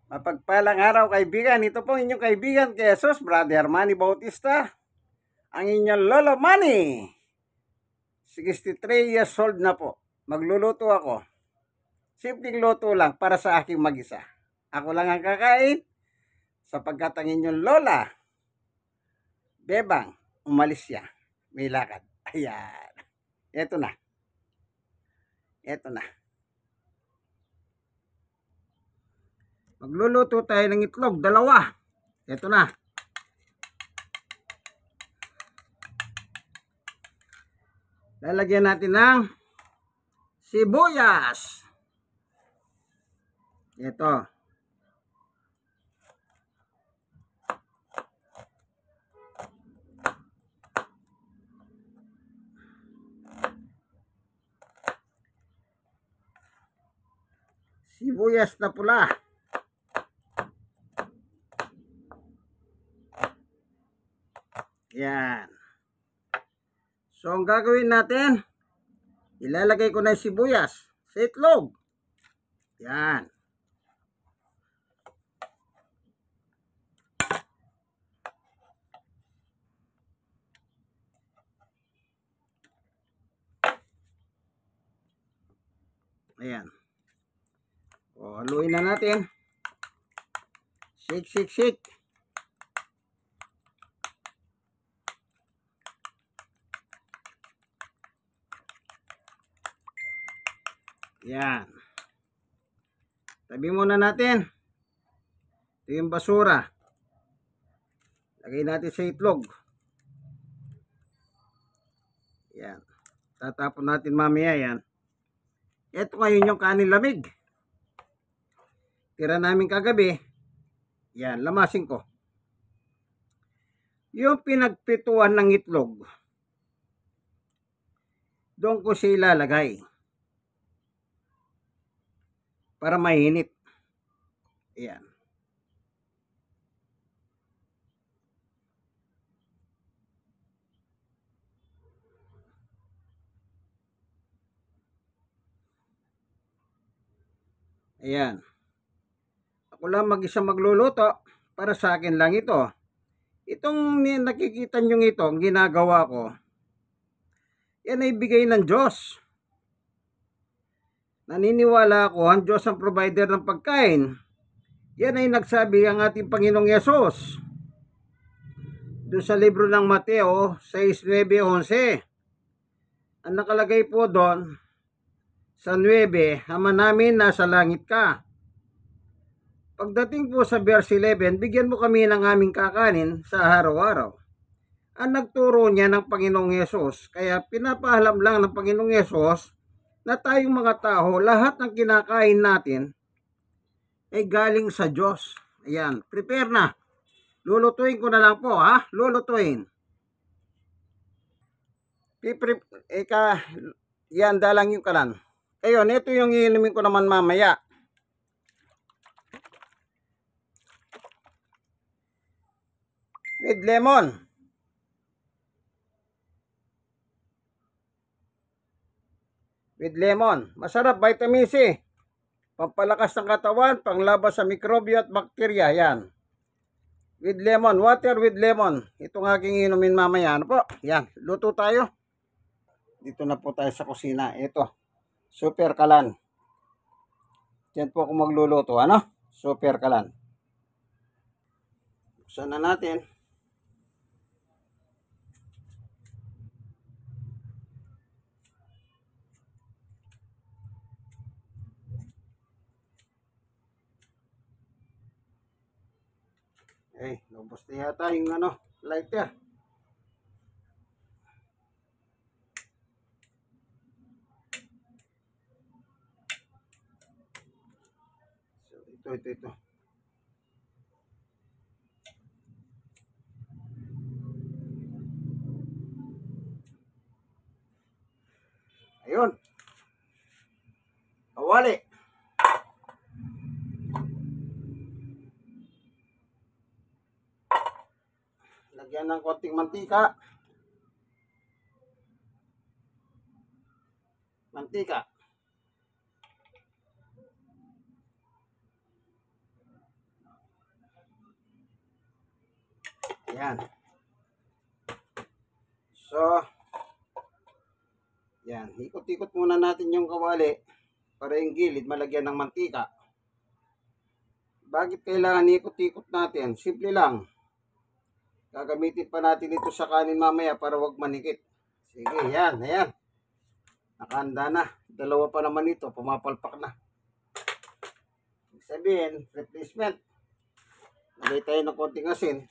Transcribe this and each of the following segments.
Mapagpalang araw kaibigan, ito po inyong kaibigan kay Jesus, Brother Manny Bautista, ang inyong Lolo Manny. 63 years old na po. Magluluto ako. Simpleng luto lang para sa aking mag-isa. Ako lang ang kakain sapagkat ang inyong lola, Bebang, umalis siya. May lakad. Ayan. Ito na. Ito na. Magluluto tayo ng itlog, dalawa. Ito na. Lalagyan natin ng sibuyas. Ito. Sibuyas na pula. Yan. So, ang gagawin natin, ilalagay ko na yung sibuyas sa itlog. Yan. Ayan. O, haluin na natin. Shake, shake, shake. Yan. Tabi muna natin. Ito yung basura. Lagay natin sa itlog. Yan. Tatapon natin mamaya yan. Ito ngayon yung kanin lamig. Tira namin kagabi. Yan, lamasin ko. Yung pinagpituan ng itlog, doon ko siya ilalagay. Para mainit. Ayan. Ayan. Ako lang mag-isa magluluto. Para sa akin lang ito. Itong nakikita nyo ito, ang ginagawa ko, yan ay bigay ng Diyos. Naniniwala ako, ang Diyos ang provider ng pagkain. Yan ay nagsabi ang ating Panginoong Yesus. Doon sa libro ng Mateo 6:9-11. Ang nakalagay po doon, sa 9, Ama namin nasa langit ka. Pagdating po sa verse 11, bigyan mo kami ng aming kakanin sa araw-araw. Ang nagturo niya ng Panginoong Yesus. Kaya pinapaalam lang ng Panginoong Yesus na tayong mga tao, lahat ng kinakain natin ay galing sa Diyos. Ayan, prepare na. Lulutuin ko na lang po, ha? Lulutuin. Yan, dalang yung kalan. Ayun, ito yung iinumin ko naman mamaya. With lemon. With lemon. Masarap, vitamin C. Pampalakas ng katawan, panglabas sa mikrobyo at bakterya. Yan. With lemon. Water with lemon. Itong aking inumin mamaya. Ano po? Yan. Luto tayo. Dito na po tayo sa kusina. Ito. Super kalan. Diyan po ako magluluto. Ano? Super kalan. Buksan na natin. Eh, lubos na yata yung lighter. So, ito. Ayun. Kawali. Lagyan ng konting mantika. Mantika. Yan. So, yan. Ikot-ikot muna natin yung kawali para yung gilid malagyan ng mantika. Bakit kailangan ikot-ikot natin? Simple lang. Gagamitin pa natin ito sa kanin mamaya para wag manikit. Sige, yan. Ayan. Nakahanda na. Dalawa pa naman ito. Pumapalpak na. Ibig sabihin, replacement. Lagay tayo ng konting asin.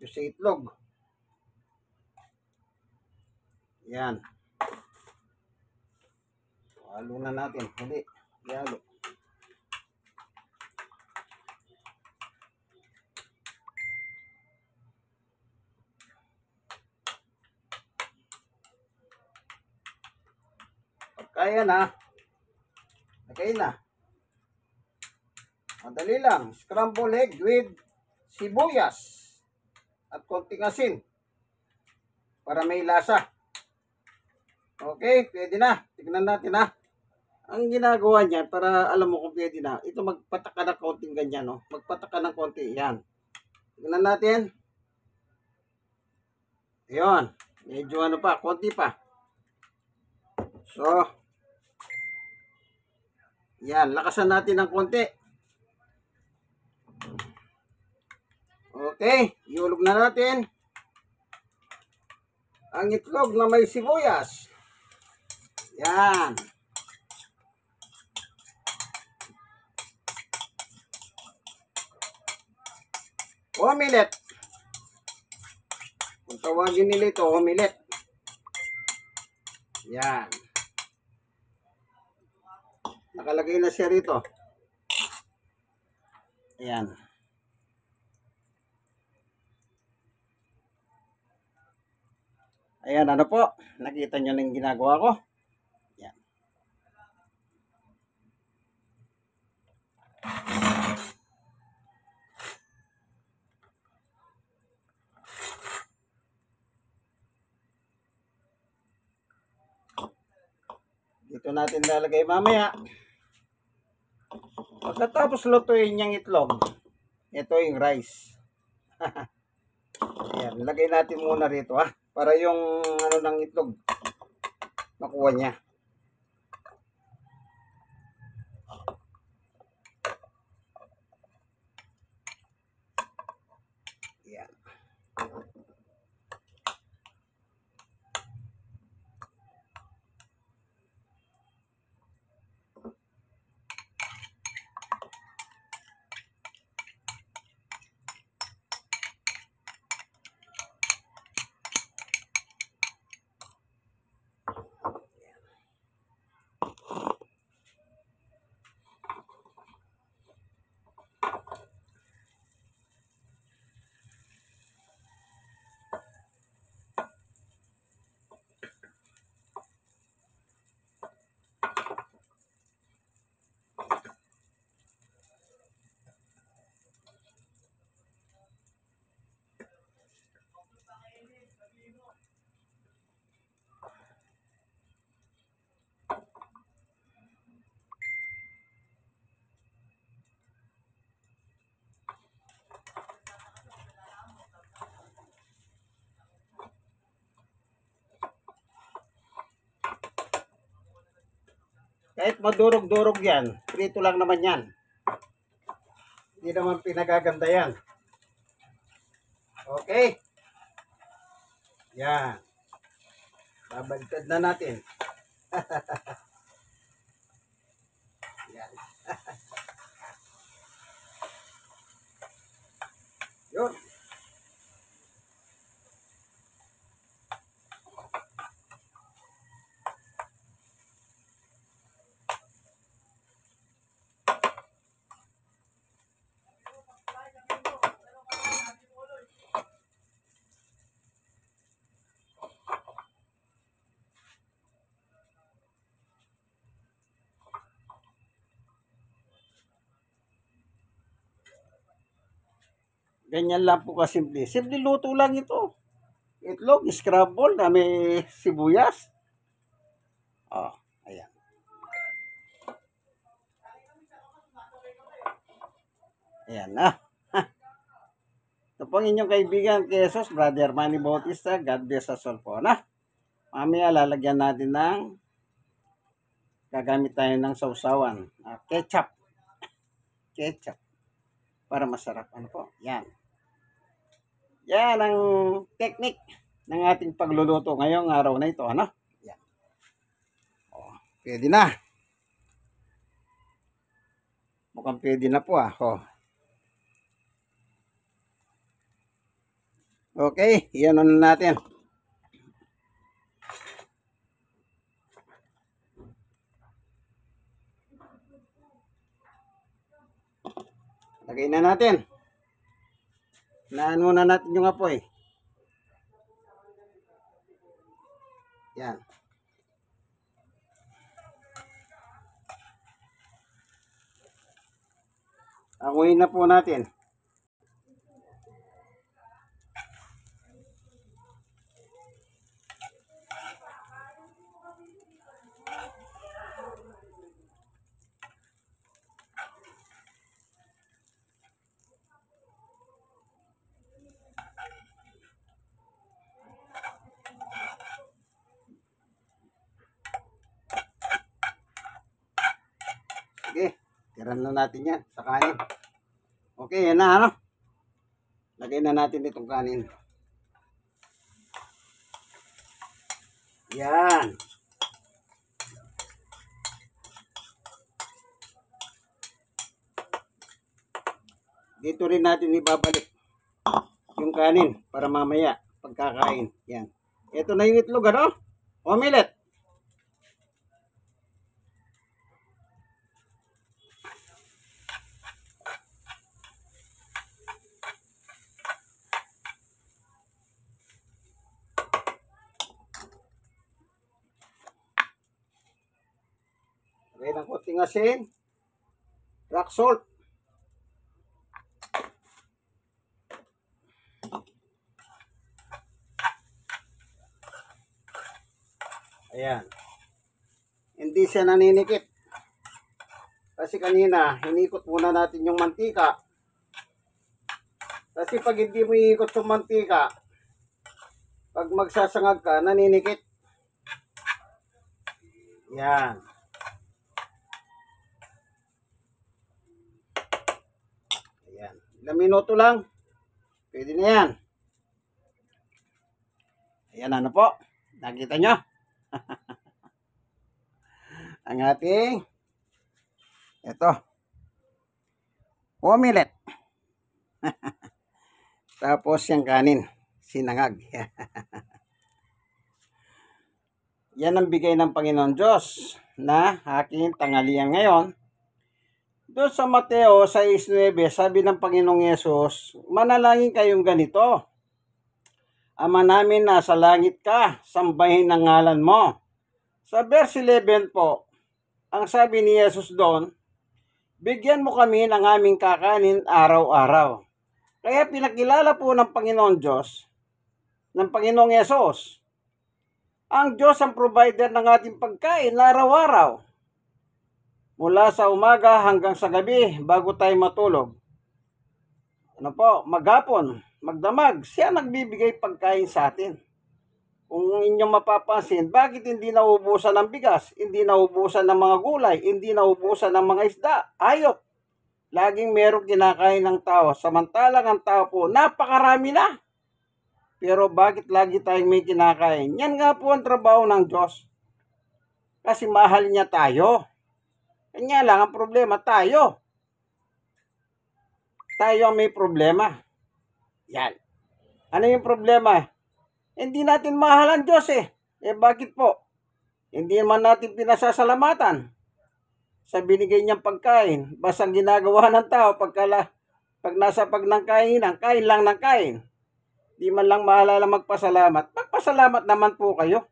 Ito sa itlog. Yan. Halo na natin. Huli. Halo. Kaya na. Okay na. Madali lang. Scramble egg with sibuyas at konting asin para may lasa. Okay, pwede na. Tignan natin ha. Ang ginagawa niyan para alam mo kung pwede na. Ito magpataka ng konting ganyan. No? Magpataka ng konti. Yan. Tignan natin. Ayun. Medyo ano pa. Konti pa. So, yan, lakasan natin ng konti. Okay, iulog na natin ang itlog na may sibuyas. Yan. Omelette. Kung tawagin nila ito, omelette. Yan. Nakalagay na siya rito. Ayan. Ayan, ano po? Nakita nyo na yung ginagawa ko? Ayan. Dito natin lalagay mamaya. Pagkatapos lutuin yung itlog, ito yung rice. Ayan, lagay natin muna rito ha. Para yung ano ng itlog, makuha niya. Ayan. Kahit madurog-durog yan, prito lang naman yan. Hindi naman pinagaganda yan. Okay. Yan. Babaliktad na natin. Yan. Yun. Ganyan lang po kasimple. Simple luto lang ito. Itlog, scramble na may sibuyas. Oh, ayan. Ayan na. po ang inyong kaibigan, Jesus, Brother Manny Bautista. God bless us all po. Mamaya lalagyan natin gagamit tayo ng sausawan. Ketchup. Ketchup. Para masarap. Ano po? Yan. Yan ang technique ng ating pagluluto ngayong araw na ito. Yan. Pwede na. Mukhang pwede na po. Okay, iyan na natin. Lagay na natin. Naan muna natin yung apoy. Yan. Amoyin na po natin. Sige, tiran na natin yan sa kanin. Okay, yan na, lagay na natin itong kanin. Yan. Dito rin natin ibabalik yung kanin para mamaya pagkakain. Yan. Ito na yung itlog, omelette. Lagay ng konting asin, rock salt. Ayan. Hindi siya naninikit. Kasi kanina, hinikot muna natin yung mantika. Kasi pag hindi mo iikot yung mantika, pag magsasangag ka, naninikit. Yan. Ayan. Ilang minuto lang. Pwede na yan. Ayan, ano po? Nakita nyo? Ang ating omelette. Tapos yung kanin, sinangag. Yan ang bigay ng Panginoon Diyos na aking tanghalian ngayon. Doon sa Mateo 6:9, sabi ng Panginoong Yesus, manalangin kayong ganito. Ama namin nasa langit ka, sambahin ang ngalan mo. Sa verse 11 po, ang sabi ni Yesus doon, bigyan mo kami ng aming kakanin araw-araw. Kaya pinakilala po ng Panginoon Diyos, ng Panginoong Yesus, ang Diyos ang provider ng ating pagkain araw-araw. Mula sa umaga hanggang sa gabi bago tayo matulog. Maghapon, magdamag, siya nagbibigay pagkain sa atin. Kung inyong mapapansin, bakit hindi nauubusan ng bigas, hindi nauubusan ng mga gulay, hindi nauubusan ng mga isda, hayop? Laging merong kinakain ng tao, samantalang ang tao po, napakarami na. Pero bakit lagi tayong may kinakain? Yan nga po ang trabaho ng Diyos. Kasi mahal niya tayo. Kanya lang ang problema, tayo. Tayo ang may problema. Yan. Ano yung problema? Hindi natin mahal ang Diyos bakit po? Hindi naman natin pinasasalamatan sa binigay niyang pagkain. Basta ang ginagawa ng tao pag nasa pagnangkainan, kain lang ng kain. Di man lang maalala magpasalamat. Magpasalamat naman po kayo.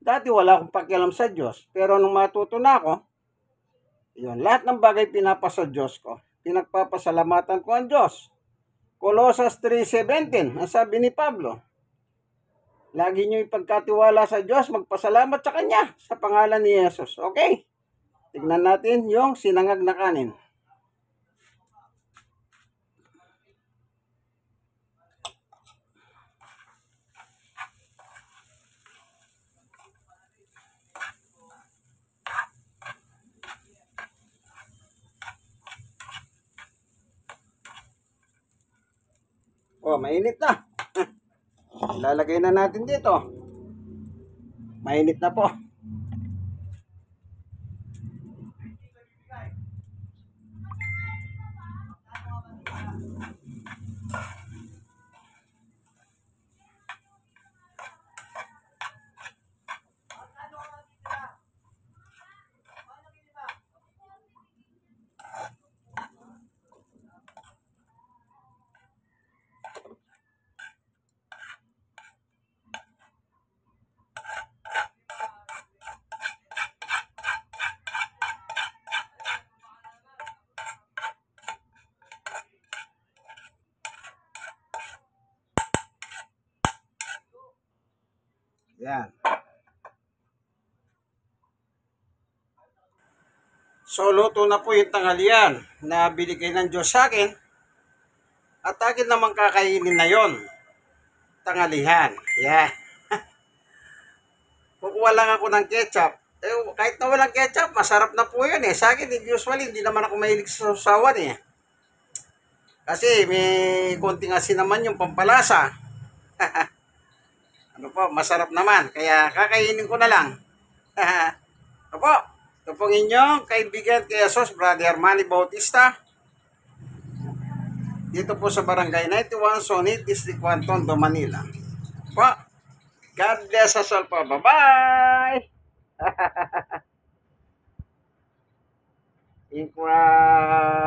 Dati wala akong pakialam sa Diyos. Pero nung matuto na ako, yun, lahat ng bagay pinapasa Diyos ko. Pinagpapasalamatan ko ang Diyos. Colossus 3:17, ang sabi ni Pablo, lagi nyo ipagkatiwala sa Diyos, magpasalamat sa Kanya, sa pangalan ni Jesus. Okay? Tignan natin yung sinangag na kanin. po, mainit na. Ilalagay na natin dito. Mainit na po. Yan. So, luto na po yung tanghalian na binigay ng Diyos sa akin. At akin naman kakainin na yon, tanghalian. Yan. Kukuha lang ako ng ketchup. Kahit na walang ketchup, masarap na po yun eh. Sa akin, usually, hindi naman ako mahilig sa sausawan eh. Kasi may konting asin naman yung pampalasa. Ano po, masarap naman. Kaya kakainin ko na lang. Ano po, ito pong inyong kaibigan kay Jesus, Brother Manny Bautista. Dito po sa Barangay 91, Sonid, District 1, Tondo, Manila. Po, God bless us all po. Bye-bye! Inquire.